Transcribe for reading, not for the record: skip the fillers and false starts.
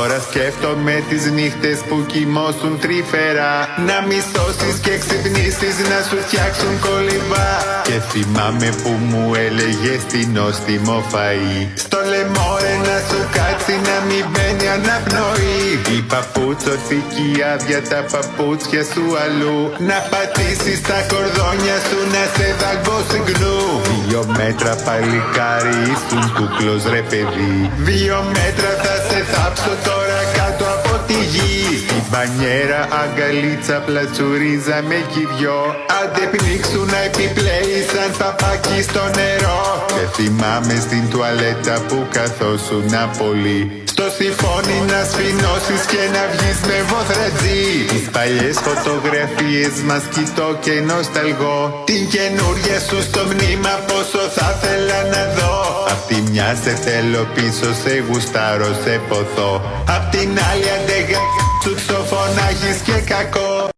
Τώρα σκέφτομαι τις νύχτες που κοιμώσουν τρυφερά. Να μισώσεις και ξυπνήσεις, να σου φτιάξουν κολυβά. Και θυμάμαι που μου έλεγες τι νόστιμο φαΐ. Στο λαιμό ρε να σου κάτσει, να μην μπαίνει αναπνοή. Η παπούτσοθήκη άδεια, τα παπούτσια σου αλλού. Να πατήσεις τα κορδόνια σου, να σε δαγκώσει γκνου. 2 μέτρα παλικάρι, ήσουν κούκλος ρε παιδί. 2 μέτρα θα σε θάψω τώρα κάτω από τη γη. Στην μπανιέρα αγκαλίτσα πλατσουρίζαμε κι δυο. Άντε πνίξου να επιπλέει σαν παπάκι στο νερό. Και θυμάμαι στην τουαλέτα που καθόσουνα πολύ. Στο σιφόνι να σφινώσεις και να βγεις με βόθρατζι. Τις παλιές φωτογραφίες μας κοιτώ και νοσταλγώ. Την καινούρια σου στο μνήμα πόσο θα θέλα να δω. Απ' τη μια σε θέλω πίσω, σε γουστάρω, σε ποθώ. Απ' την άλλη αντεγα σου ξοφωνάχεις και κακό.